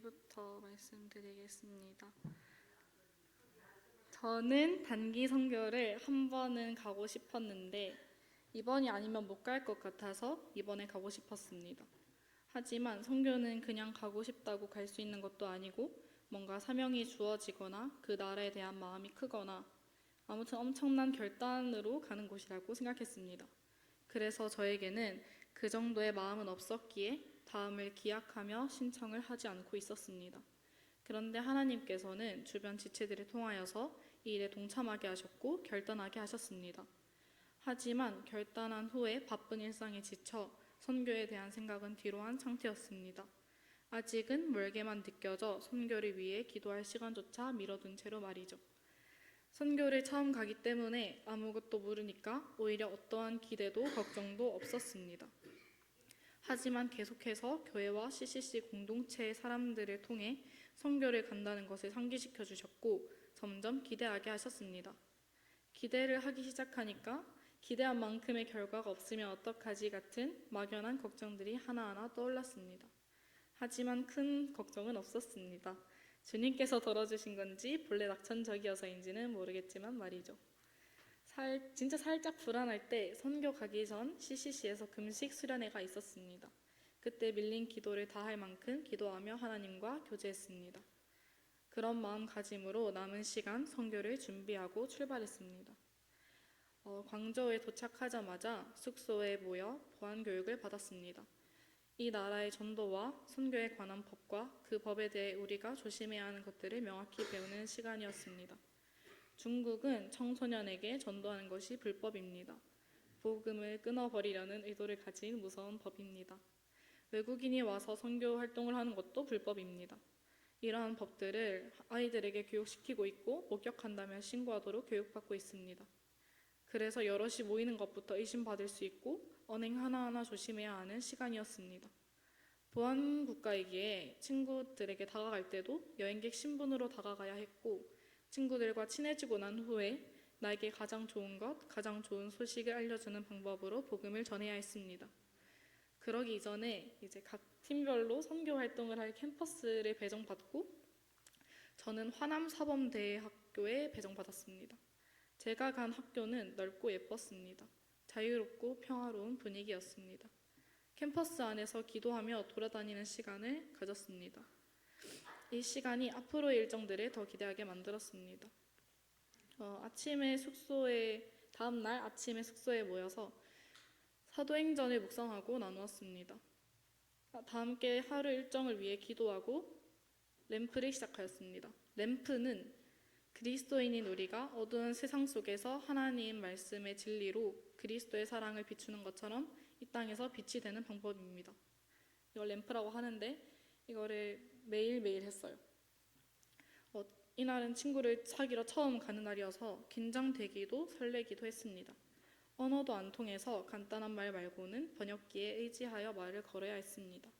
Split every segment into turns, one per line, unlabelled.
저희부터 말씀드리겠습니다. 저는 단기 선교를 한 번은 가고 싶었는데 이번이 아니면 못 갈 것 같아서 이번에 가고 싶었습니다. 하지만 선교는 그냥 가고 싶다고 갈 수 있는 것도 아니고 뭔가 사명이 주어지거나 그 나라에 대한 마음이 크거나 아무튼 엄청난 결단으로 가는 곳이라고 생각했습니다. 그래서 저에게는 그 정도의 마음은 없었기에 다음을 기약하며 신청을 하지 않고 있었습니다. 그런데 하나님께서는 주변 지체들을 통하여서 이 일에 동참하게 하셨고 결단하게 하셨습니다. 하지만 결단한 후에 바쁜 일상에 지쳐 선교에 대한 생각은 뒤로 한 상태였습니다. 아직은 멀게만 느껴져 선교를 위해 기도할 시간조차 미뤄둔 채로 말이죠. 선교를 처음 가기 때문에 아무것도 모르니까 오히려 어떠한 기대도 걱정도 없었습니다. 하지만 계속해서 교회와 CCC 공동체의 사람들을 통해 선교를 간다는 것을 상기시켜 주셨고 점점 기대하게 하셨습니다. 기대를 하기 시작하니까 기대한 만큼의 결과가 없으면 어떡하지 같은 막연한 걱정들이 하나하나 떠올랐습니다. 하지만 큰 걱정은 없었습니다. 주님께서 덜어주신 건지 본래 낙천적이어서인지는 모르겠지만 말이죠. 진짜 살짝 불안할 때 선교 가기 전 CCC에서 금식 수련회가 있었습니다. 그때 밀린 기도를 다할 만큼 기도하며 하나님과 교제했습니다. 그런 마음가짐으로 남은 시간 선교를 준비하고 출발했습니다. 광저우에 도착하자마자 숙소에 모여 보안교육을 받았습니다. 이 나라의 전도와 선교에 관한 법과 그 법에 대해 우리가 조심해야 하는 것들을 명확히 배우는 시간이었습니다. 중국은 청소년에게 전도하는 것이 불법입니다. 복음을 끊어버리려는 의도를 가진 무서운 법입니다. 외국인이 와서 선교 활동을 하는 것도 불법입니다. 이러한 법들을 아이들에게 교육시키고 있고 목격한다면 신고하도록 교육받고 있습니다. 그래서 여럿이 모이는 것부터 의심받을 수 있고 언행 하나하나 조심해야 하는 시간이었습니다. 보안국가이기에 친구들에게 다가갈 때도 여행객 신분으로 다가가야 했고 친구들과 친해지고 난 후에 나에게 가장 좋은 것, 가장 좋은 소식을 알려주는 방법으로 복음을 전해야 했습니다. 그러기 이전에 이제 각 팀별로 선교 활동을 할 캠퍼스를 배정받고 저는 화남사범대학교에 배정받았습니다. 제가 간 학교는 넓고 예뻤습니다. 자유롭고 평화로운 분위기였습니다. 캠퍼스 안에서 기도하며 돌아다니는 시간을 가졌습니다. 이 시간이 앞으로의 일정들을 더 기대하게 만들었습니다. 다음날 아침에 숙소에 모여서 사도행전을 묵상하고 나누었습니다. 다 함께 하루 일정을 위해 기도하고 램프를 시작하였습니다. 램프는 그리스도인인 우리가 어두운 세상 속에서 하나님 말씀의 진리로 그리스도의 사랑을 비추는 것처럼 이 땅에서 빛이 되는 방법입니다. 이걸 램프라고 하는데 이거를 매일매일 했어요. 이날은 친구를 사귀러 처음 가는 날이어서 긴장되기도 설레기도 했습니다. 언어도 안 통해서 간단한 말 말고는 번역기에 의지하여 말을 걸어야 했습니다.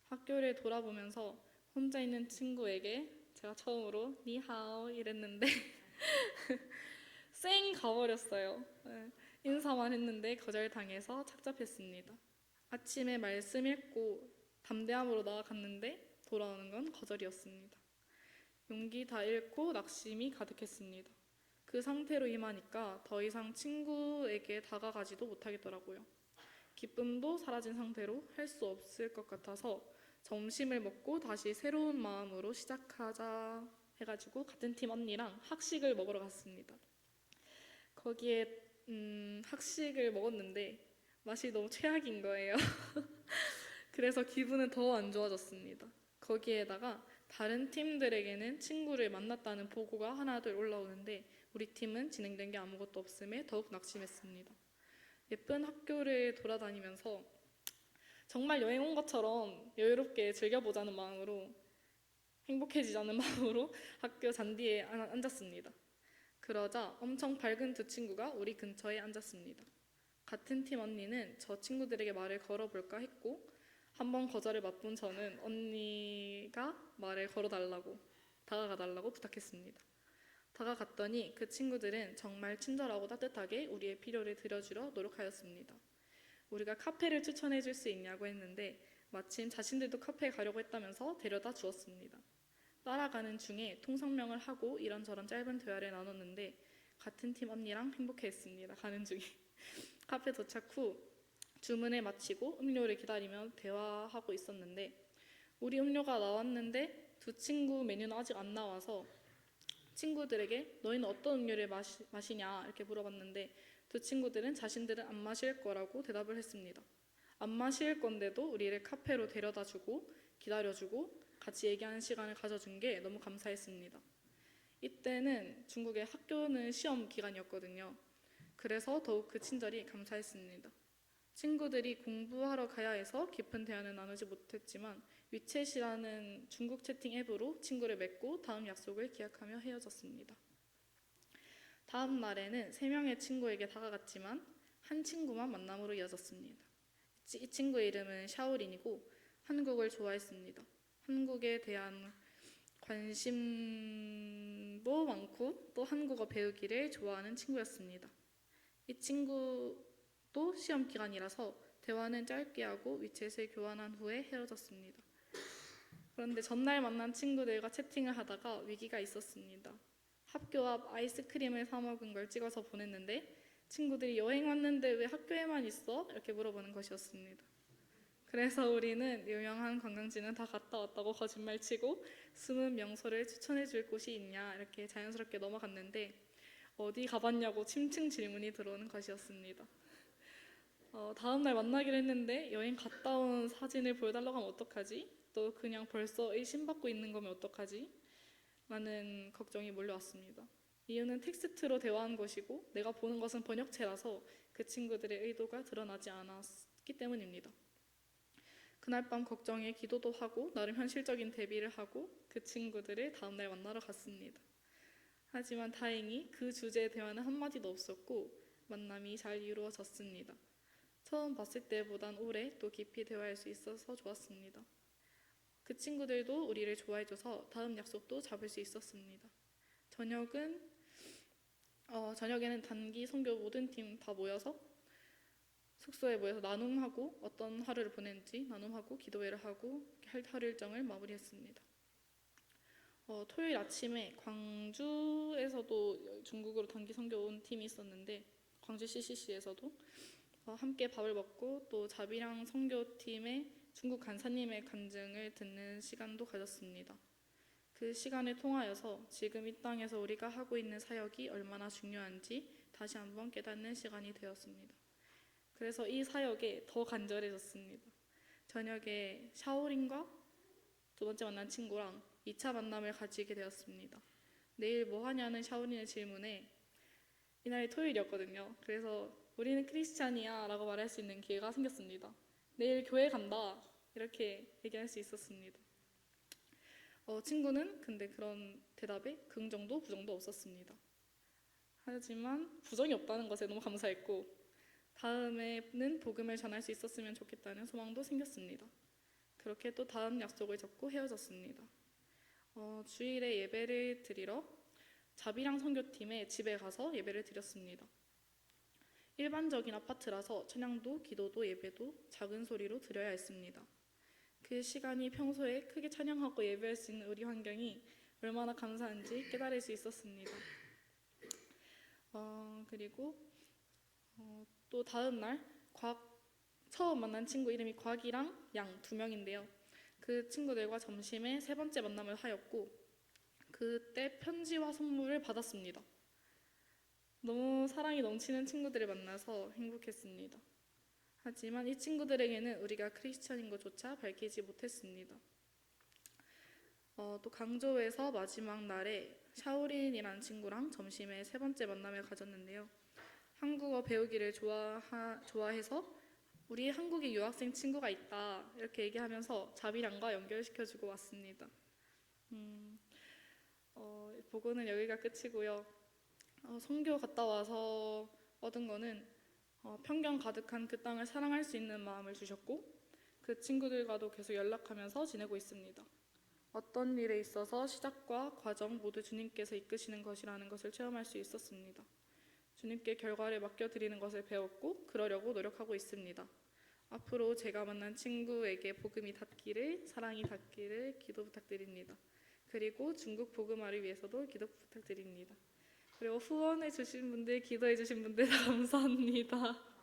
학교를 돌아보면서 혼자 있는 친구에게 제가 처음으로 니하오 이랬는데 쌩 가버렸어요. 인사만 했는데 거절당해서 착잡했습니다. 아침에 말씀 읽고 담대함으로 나아갔는데 돌아오는 건 거절이었습니다. 용기 다 잃고 낙심이 가득했습니다. 그 상태로 임하니까 더 이상 친구에게 다가가지도 못하겠더라고요. 기쁨도 사라진 상태로 할 수 없을 것 같아서 점심을 먹고 다시 새로운 마음으로 시작하자 해가지고 같은 팀 언니랑 학식을 먹으러 갔습니다. 거기에 학식을 먹었는데 맛이 너무 최악인 거예요. 그래서 기분은 더 안 좋아졌습니다. 거기에다가 다른 팀들에게는 친구를 만났다는 보고가 하나둘 올라오는데 우리 팀은 진행된 게 아무것도 없음에 더욱 낙심했습니다. 예쁜 학교를 돌아다니면서 정말 여행 온 것처럼 여유롭게 즐겨보자는 마음으로 행복해지자는 마음으로 학교 잔디에 앉았습니다. 그러자 엄청 밝은 두 친구가 우리 근처에 앉았습니다. 같은 팀 언니는 저 친구들에게 말을 걸어볼까 했고 한번 거절을 맛본 저는 언니가 말을 다가가달라고 부탁했습니다. 다가갔더니 그 친구들은 정말 친절하고 따뜻하게 우리의 필요를 들어주려 노력하였습니다. 우리가 카페를 추천해 줄 수 있냐고 했는데 마침 자신들도 카페에 가려고 했다면서 데려다 주었습니다. 따라가는 중에 통성명을 하고 이런저런 짧은 대화를 나눴는데 같은 팀 언니랑 행복해했습니다. 가는 중에. 카페 도착 후 주문을 마치고 음료를 기다리며 대화하고 있었는데 우리 음료가 나왔는데 두 친구 메뉴는 아직 안 나와서 친구들에게 너희는 어떤 음료를 마시냐 이렇게 물어봤는데 두 친구들은 자신들은 안 마실 거라고 대답을 했습니다. 안 마실 건데도 우리를 카페로 데려다주고 기다려주고 같이 얘기하는 시간을 가져준 게 너무 감사했습니다. 이때는 중국의 학교는 시험 기간이었거든요. 그래서 더욱 그 친절이 감사했습니다. 친구들이 공부하러 가야 해서 깊은 대화는 나누지 못했지만 위챗이라는 중국 채팅 앱으로 친구를 맺고 다음 약속을 기약하며 헤어졌습니다. 다음 날에는 3명의 친구에게 다가갔지만 한 친구만 만남으로 이어졌습니다. 이 친구의 이름은 샤오린이고 한국을 좋아했습니다. 한국에 대한 관심도 많고 또 한국어 배우기를 좋아하는 친구였습니다. 이 친구도 시험 기간이라서 대화는 짧게 하고 위챗을 교환한 후에 헤어졌습니다. 그런데 전날 만난 친구들과 채팅을 하다가 위기가 있었습니다. 학교 앞 아이스크림을 사 먹은 걸 찍어서 보냈는데 친구들이 여행 왔는데 왜 학교에만 있어? 이렇게 물어보는 것이었습니다. 그래서 우리는 유명한 관광지는 다 갔다 왔다고 거짓말치고 숨은 명소를 추천해 줄 곳이 있냐 이렇게 자연스럽게 넘어갔는데 어디 가봤냐고 침층 질문이 들어오는 것이었습니다. 다음날 만나기로 했는데 여행 갔다 온 사진을 보여달라고 하면 어떡하지? 또 그냥 벌써 의심받고 있는 거면 어떡하지? 라는 걱정이 몰려왔습니다. 이유는 텍스트로 대화한 것이고 내가 보는 것은 번역체라서 그 친구들의 의도가 드러나지 않았기 때문입니다. 그날 밤 걱정에 기도도 하고 나름 현실적인 대비를 하고 그 친구들을 다음날 만나러 갔습니다. 하지만 다행히 그 주제의 대화는 한마디도 없었고 만남이 잘 이루어졌습니다. 처음 봤을 때보단 오래 또 깊이 대화할 수 있어서 좋았습니다. 그 친구들도 우리를 좋아해줘서 다음 약속도 잡을 수 있었습니다. 저녁에는 단기 선교 모든 팀 다 모여서 숙소에 모여서 나눔하고 어떤 하루를 보냈는지 나눔하고 기도회를 하고 하루 일정을 마무리했습니다. 토요일 아침에 광주에서도 중국으로 단기 선교 온 팀이 있었는데 광주 CCC에서도 함께 밥을 먹고 또 자비랑 선교팀의 중국 간사님의 간증을 듣는 시간도 가졌습니다. 그 시간을 통하여서 지금 이 땅에서 우리가 하고 있는 사역이 얼마나 중요한지 다시 한번 깨닫는 시간이 되었습니다. 그래서 이 사역에 더 간절해졌습니다. 저녁에 샤오린과 두 번째 만난 친구랑 2차 만남을 가지게 되었습니다. 내일 뭐 하냐는 샤오린의 질문에 이날이 토요일이었거든요. 그래서 우리는 크리스찬이야 라고 말할 수 있는 기회가 생겼습니다. 내일 교회 간다 이렇게 얘기할 수 있었습니다. 친구는 근데 그런 대답에 긍정도 부정도 없었습니다. 하지만 부정이 없다는 것에 너무 감사했고 다음에는 복음을 전할 수 있었으면 좋겠다는 소망도 생겼습니다. 그렇게 또 다음 약속을 잡고 헤어졌습니다. 주일에 예배를 드리러 자비랑 선교팀의 집에 가서 예배를 드렸습니다. 일반적인 아파트라서 찬양도 기도도 예배도 작은 소리로 드려야 했습니다. 그 시간이 평소에 크게 찬양하고 예배할 수 있는 우리 환경이 얼마나 감사한지 깨달을 수 있었습니다. 그리고 또 다음 날 처음 만난 친구 이름이 곽이랑 양 2명인데요. 그 친구들과 점심에 3번째 만남을 하였고 그때 편지와 선물을 받았습니다. 너무 사랑이 넘치는 친구들을 만나서 행복했습니다. 하지만 이 친구들에게는 우리가 크리스천인 것조차 밝히지 못했습니다. 또 강조에서 마지막 날에 샤오린이라는 친구랑 점심에 3번째 만남을 가졌는데요. 한국어 배우기를 좋아해서 우리 한국에 유학생 친구가 있다 이렇게 얘기하면서 자비랑과 연결시켜주고 왔습니다. 보고는 여기가 끝이고요. 선교 갔다 와서 얻은 거는 편견 가득한 그 땅을 사랑할 수 있는 마음을 주셨고 그 친구들과도 계속 연락하면서 지내고 있습니다. 어떤 일에 있어서 시작과 과정 모두 주님께서 이끄시는 것이라는 것을 체험할 수 있었습니다. 주님께 결과를 맡겨드리는 것을 배웠고 그러려고 노력하고 있습니다. 앞으로 제가 만난 친구에게 복음이 닿기를, 사랑이 닿기를 기도 부탁드립니다. 그리고 중국 복음화를 위해서도 기도 부탁드립니다. 그리고 후원해 주신 분들, 기도해 주신 분들 감사합니다.